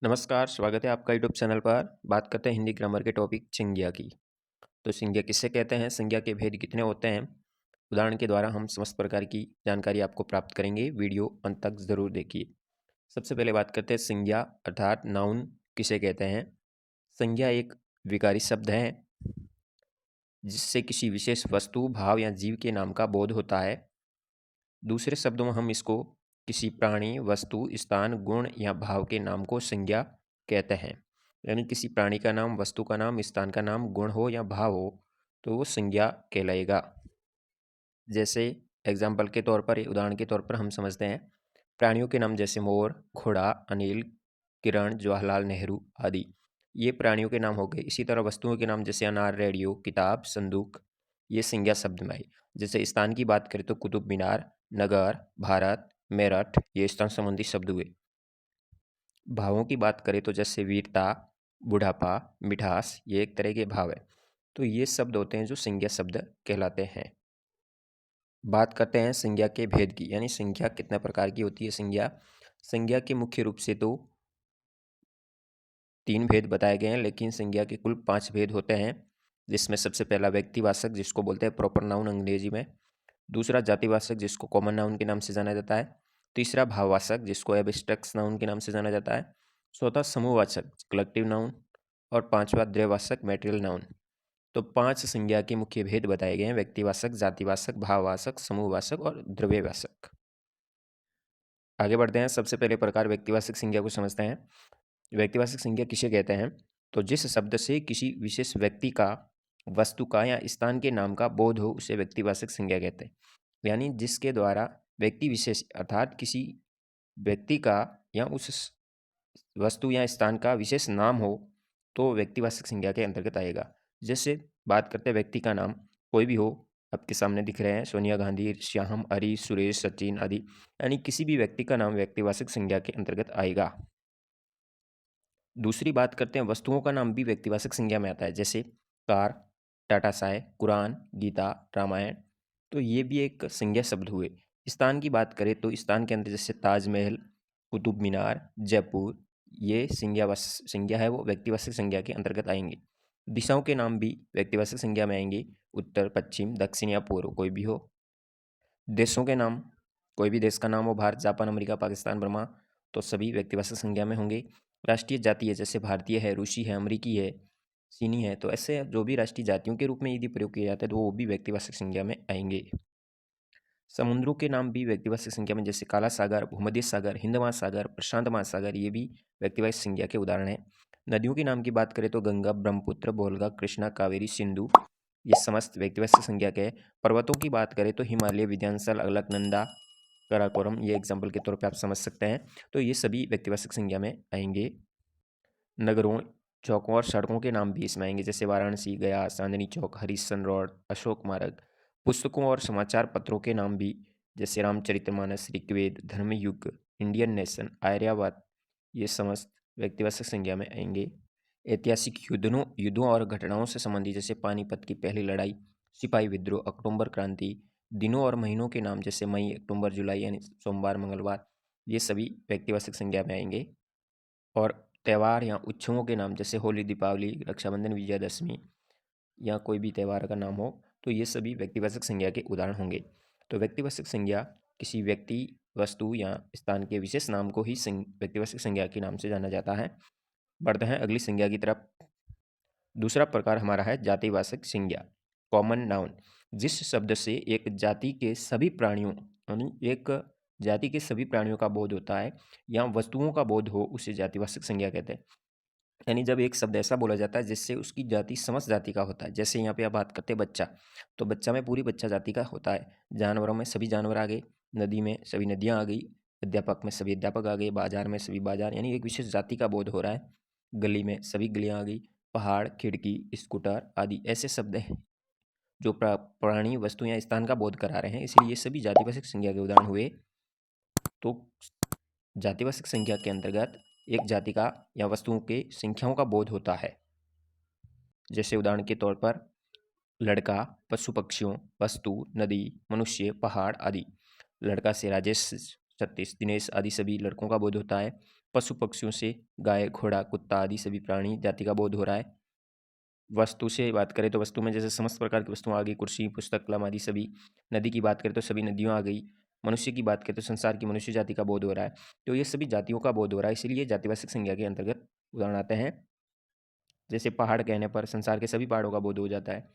नमस्कार, स्वागत है आपका यूट्यूब चैनल पर। बात करते हैं हिंदी ग्रामर के टॉपिक संज्ञा की। तो संज्ञा किससे कहते हैं, संज्ञा के भेद कितने होते हैं, उदाहरण के द्वारा हम समस्त प्रकार की जानकारी आपको प्राप्त करेंगे। वीडियो अंत तक ज़रूर देखिए। सबसे पहले बात करते हैं संज्ञा अर्थात नाउन किसे कहते हैं। संज्ञा एक विकारी शब्द है जिससे किसी विशेष वस्तु, भाव या जीव के नाम का बोध होता है। दूसरे शब्दों में हम इसको किसी प्राणी, वस्तु, स्थान, गुण या भाव के नाम को संज्ञा कहते हैं। यानी किसी प्राणी का नाम, वस्तु का नाम, स्थान का नाम, गुण हो या भाव हो तो वो संज्ञा कहलाएगा। जैसे एग्जाम्पल के तौर पर, उदाहरण के तौर पर हम समझते हैं प्राणियों के नाम जैसे मोर, घोड़ा, अनिल, किरण, जवाहरलाल नेहरू आदि, ये प्राणियों के नाम हो गए। इसी तरह वस्तुओं के नाम जैसे अनार, रेडियो, किताब, संदूक, ये संज्ञा शब्द में आए। जैसे स्थान की बात करें तो कुतुब मीनार, नगर, भारत, मेरठ, ये स्थान संबंधी शब्द हुए। भावों की बात करें तो जैसे वीरता, बुढ़ापा, मिठास, ये एक तरह के भाव है। तो ये शब्द होते हैं जो संज्ञा शब्द कहलाते हैं। बात करते हैं संज्ञा के भेद की, यानी संज्ञा कितने प्रकार की होती है। संज्ञा के मुख्य रूप से तो 3 भेद बताए गए हैं, लेकिन संज्ञा के कुल 5 भेद होते हैं। जिसमें सबसे पहला व्यक्तिवाचक, जिसको बोलते हैं प्रॉपर नाउन अंग्रेजी में। दूसरा जातिवाचक, जिसको कॉमन नाउन के नाम से जाना जाता है। तीसरा भाववाचक, जिसको एब्स्ट्रैक्ट नाउन के नाम से जाना जाता है। चौथा समूहवाचक, कलेक्टिव नाउन। और पांचवा द्वयवाचक, मैटेरियल नाउन। तो 5 संज्ञा के मुख्य भेद बताए गए हैं: व्यक्तिवाचक, जातिवाचक, भाववाचक, समूहवाचक और द्रव्यवाचक। आगे बढ़ते हैं। सबसे पहले प्रकार व्यक्तिवाचक संज्ञा को समझते हैं। व्यक्तिवाचक संज्ञा किसे कहते हैं? तो जिस शब्द से किसी विशेष व्यक्ति का, वस्तु का या स्थान के नाम का बोध हो उसे व्यक्तिवाचक संज्ञा कहते हैं। यानी जिसके द्वारा व्यक्ति विशेष अर्थात किसी व्यक्ति का या उस वस्तु या स्थान का विशेष नाम हो तो व्यक्तिवाचक संज्ञा के अंतर्गत आएगा। जैसे बात करते हैं व्यक्ति का नाम, कोई भी हो, आपके सामने दिख रहे हैं सोनिया गांधी, श्याम, हरी, सुरेश, सचिन आदि, यानी किसी भी व्यक्ति का नाम व्यक्तिवाचक संज्ञा के अंतर्गत आएगा। दूसरी बात करते हैं वस्तुओं का नाम भी व्यक्तिवाचक संज्ञा में आता है। जैसे कार, टाटा साय, कुरान, गीता, रामायण, तो ये भी एक संज्ञा शब्द हुए। स्थान की बात करें तो स्थान के अंदर जैसे ताजमहल, कुतुब मीनार, जयपुर, ये संज्ञा है वो व्यक्तिवाचक संज्ञा के अंतर्गत आएंगे। दिशाओं के नाम भी व्यक्तिवाचक संज्ञा में आएंगे, उत्तर, पश्चिम, दक्षिण या पूर्व, कोई भी हो। देशों के नाम, कोई भी देश का नाम हो, Bharat, Japan, America, Pakistan, Burma, तो सभी व्यक्तिवाचक संज्ञा में होंगे। राष्ट्रीय जाति है, जैसे भारतीय है, रूसी है, अमेरिकी है, चीनी है, तो ऐसे जो भी राष्ट्रीय जातियों के रूप में यदि प्रयोग किया जाता है तो वो भी व्यक्तिवाचक संज्ञा में आएंगे। समुद्रों के नाम भी व्यक्तिवाचक संज्ञा में, जैसे काला सागर, भूमध्य सागर, हिंद महासागर, प्रशांत महासागर, ये भी व्यक्तिवाचक संज्ञा के उदाहरण हैं। नदियों के नाम की बात करें तो गंगा, ब्रह्मपुत्र, बोलगा, कृष्णा, कावेरी, सिंधु, ये समस्त व्यक्तिवाचक संज्ञा के। पर्वतों की बात करें तो हिमालय, विंध्याचल, अलकनंदा, काराकोरम, ये एग्जाम्पल के तौर पर आप समझ सकते हैं। तो ये सभी व्यक्तिवाचक संज्ञा में आएंगे। नगरों, चौकों और सड़कों के नाम भी इसमें आएंगे, जैसे वाराणसी, गया, चांदनी चौक, हरिश्चंद्र रोड, अशोक मार्ग। पुस्तकों और समाचार पत्रों के नाम भी, जैसे रामचरितमानस, ऋग्वेद, धर्मयुग, इंडियन नेशन, आर्यावर्त, ये समस्त व्यक्तिवाचक संज्ञा में आएंगे। ऐतिहासिक युद्धों और घटनाओं से संबंधित, जैसे पानीपत की पहली लड़ाई, सिपाही विद्रोह, अक्टूबर क्रांति। दिनों और महीनों के नाम, जैसे मई, अक्टूबर, जुलाई, यानी सोमवार, मंगलवार, ये सभी व्यक्तिवाचक संज्ञा में आएंगे। और त्यौहार या उत्सवों के नाम, जैसे होली, दीपावली, रक्षाबंधन, विजयादशमी, या कोई भी त्यौहार का नाम हो, तो ये सभी व्यक्तिवाचक संज्ञा के उदाहरण होंगे। तो व्यक्तिवाचक संज्ञा किसी व्यक्ति, वस्तु या स्थान के विशेष नाम को ही व्यक्तिवाचक संज्ञा के नाम से जाना जाता है। बढ़ते हैं अगली संज्ञा की तरफ। दूसरा प्रकार हमारा है जातिवाचक संज्ञा, कॉमन नाउन। जिस शब्द से एक जाति के सभी प्राणियों, यानी एक जाति के सभी प्राणियों का बोध होता है या वस्तुओं का बोध हो, उसे जातिवाचक संज्ञा कहते हैं। यानी जब एक शब्द ऐसा बोला जाता है जिससे उसकी जाति समस्त जाति का होता है। जैसे यहाँ पे आप बात करते हैं बच्चा, तो बच्चा में पूरी बच्चा जाति का होता है। जानवरों में सभी जानवर आ गए, नदी में सभी नदियाँ आ गई, अध्यापक में सभी अध्यापक आ गए, बाजार में सभी बाजार, यानी एक विशेष जाति का बोध हो रहा है। गली में सभी गलियाँ आ गई, पहाड़, खिड़की, स्कूटर आदि ऐसे शब्द हैं जो प्राणी, वस्तु या स्थान का बोध करा रहे हैं, इसलिए ये सभी जातिवाचक संज्ञा के उदाहरण हुए। तो जातिवाचक संज्ञा के अंतर्गत एक जाति का या वस्तुओं के संख्याओं का बोध होता है। जैसे उदाहरण के तौर पर लड़का, पशु पक्षियों, वस्तु, नदी, मनुष्य, पहाड़ आदि। लड़का से राजेश 36 दिनेश आदि सभी लड़कों का बोध होता है। पशु पक्षियों से गाय, घोड़ा, कुत्ता आदि सभी प्राणी जाति का बोध हो रहा है। वस्तु से बात करें तो वस्तु में जैसे समस्त प्रकार की वस्तुएं आ गई, कुर्सी, पुस्तक, कलम आदि सभी। नदी की बात करें तो सभी नदियों आ गई। मनुष्य की बात करें तो संसार की मनुष्य जाति का बोध हो रहा है। तो ये सभी जातियों का बोध हो रहा है, इसीलिए जातिवाचक संज्ञा के अंतर्गत उदाहरण आते हैं। जैसे पहाड़ कहने पर संसार के सभी पहाड़ों का बोध हो जाता है।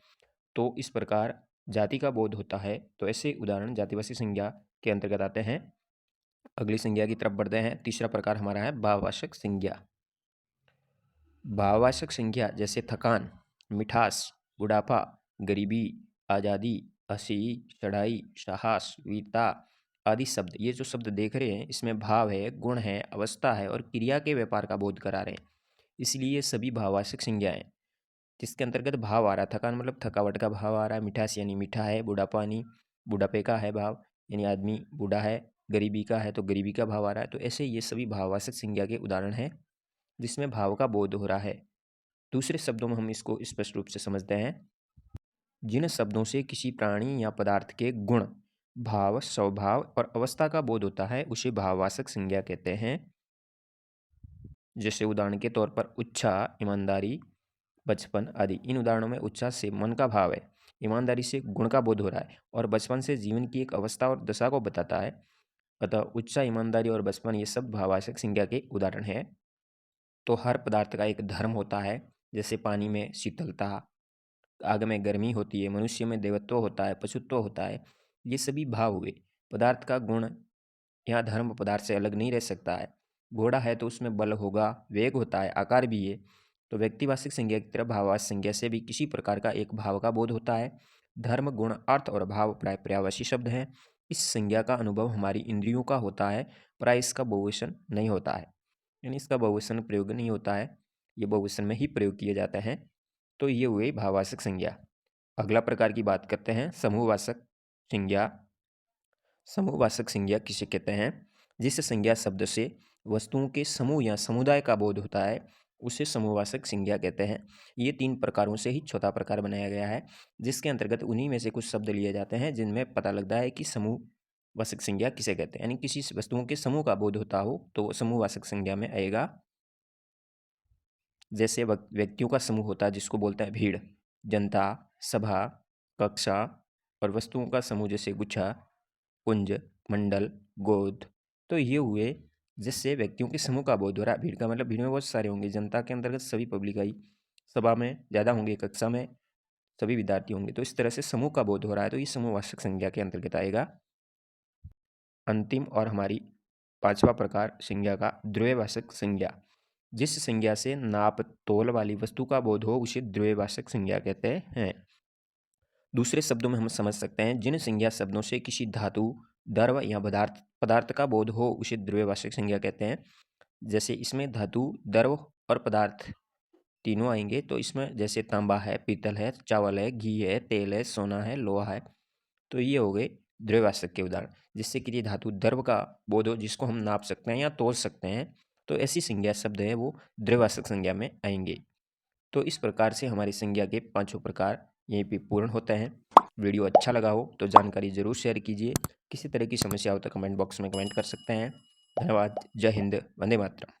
तो इस प्रकार जाति का बोध होता है। तो ऐसे उदाहरण जातिवाचक संज्ञा के अंतर्गत आते हैं। अगली संज्ञा की तरफ बढ़ते हैं। तीसरा प्रकार हमारा है भाववाचक संज्ञा। भाववाचक संज्ञा जैसे थकान, मिठास, बुढ़ापा, गरीबी, आज़ादी, हंसी, चढ़ाई, साहस, वीरता आदि शब्द, ये जो शब्द देख रहे हैं इसमें भाव है, गुण है, अवस्था है और क्रिया के व्यापार का बोध करा रहे हैं, इसलिए ये सभी भाववाचक संज्ञाएं। जिसके अंतर्गत भाव आ रहा है, थकान मतलब थकावट का भाव आ रहा है, मिठास यानी मीठा है, बुढ़ापा यानी बुढ़ापे का है भाव, यानी आदमी बूढ़ा है, गरीबी का है तो गरीबी का भाव आ रहा है। तो ऐसे ये सभी भाववाचक संज्ञा के उदाहरण हैं जिसमें भाव का बोध हो रहा है। दूसरे शब्दों में हम इसको स्पष्ट रूप से समझते हैं। जिन शब्दों से किसी प्राणी या पदार्थ के गुण, भाव, स्वभाव और अवस्था का बोध होता है उसे भाववाचक संज्ञा कहते हैं। जैसे उदाहरण के तौर पर उत्साह, ईमानदारी, बचपन आदि। इन उदाहरणों में उत्साह से मन का भाव है, ईमानदारी से गुण का बोध हो रहा है और बचपन से जीवन की एक अवस्था और दशा को बताता है। अतः उत्साह, ईमानदारी और बचपन ये सब भाववाचक संज्ञा के उदाहरण हैं। तो हर पदार्थ का एक धर्म होता है, जैसे पानी में शीतलता, आग में गर्मी होती है, मनुष्य में देवत्व होता है, पशुत्व होता है। ये सभी भाव हुए। पदार्थ का गुण या धर्म पदार्थ से अलग नहीं रह सकता है। घोड़ा है तो उसमें बल होगा, वेग होता है, आकार भी है। तो व्यक्तिवाचक संज्ञा की तरह भाववाचक संज्ञा से भी किसी प्रकार का एक भाव का बोध होता है। धर्म, गुण, अर्थ और भाव प्राय पर्यायवाची शब्द हैं। इस संज्ञा का अनुभव हमारी इंद्रियों का होता है, प्राय इसका बहुवचन नहीं होता है, यानी इसका बहुवचन प्रयोग नहीं होता है, ये बहुवचन में ही प्रयोग किए जाते हैं। तो ये हुए भाववाचक संज्ञा। अगला प्रकार की बात करते हैं समूहवाचक संज्ञा। समूहवाचक संज्ञा किसे कहते हैं? जिस संज्ञा शब्द से वस्तुओं के समूह या समुदाय का बोध होता है उसे समूहवाचक संज्ञा कहते हैं। ये 3 प्रकारों से ही चौथा प्रकार बनाया गया है, जिसके अंतर्गत उन्हीं में से कुछ शब्द लिए जाते हैं जिनमें पता लगता है कि समूहवाचक संज्ञा किसे कहते हैं, यानी किसी वस्तुओं के समूह का बोध होता हो तो वो समूहवाचक संज्ञा में आएगा। जैसे व्यक्तियों का समूह होता है जिसको बोलते हैं भीड़, जनता, सभा, कक्षा और वस्तुओं का समूह जैसे गुच्छा, पुंज, मंडल, गोद। तो ये हुए जिससे व्यक्तियों के समूह का बोध हो रहा है। भीड़ का मतलब भीड़ में बहुत सारे होंगे, जनता के अंतर्गत सभी पब्लिक आई, सभा में ज़्यादा होंगे, कक्षा में सभी विद्यार्थी होंगे। तो इस तरह से समूह का बोध हो रहा है, तो ये समूहवाचक संज्ञा के अंतर्गत आएगा। अंतिम और हमारी 5वां प्रकार संज्ञा का द्वयवाचक संज्ञा। जिस संज्ञा से नाप तोल वाली वस्तु का बोध हो उसे द्वयवाचक संज्ञा कहते हैं। दूसरे शब्दों में हम समझ सकते हैं जिन संज्ञा शब्दों से किसी धातु, द्रव या पदार्थ पदार्थ का बोध हो उसे द्वयवाचक संज्ञा कहते हैं। जैसे इसमें धातु, द्रव और पदार्थ तीनों आएंगे। तो इसमें जैसे तांबा है, पीतल है, चावल है, घी है, तेल है, सोना है, लोहा है। तो ये हो गए द्वयवाचक के उदाहरण, जिससे कि ये धातु द्रव का बोध हो जिसको हम नाप सकते हैं या तोल सकते हैं। तो ऐसी संज्ञा शब्द है वो द्वयवाचक संज्ञा में आएंगे। तो इस प्रकार से हमारी संज्ञा के 5 प्रकार यहीं पे पूर्ण होते हैं। वीडियो अच्छा लगा हो तो जानकारी जरूर शेयर कीजिए। किसी तरह की समस्या हो तो कमेंट बॉक्स में कमेंट कर सकते हैं। धन्यवाद। जय हिंद, वंदे मातरम।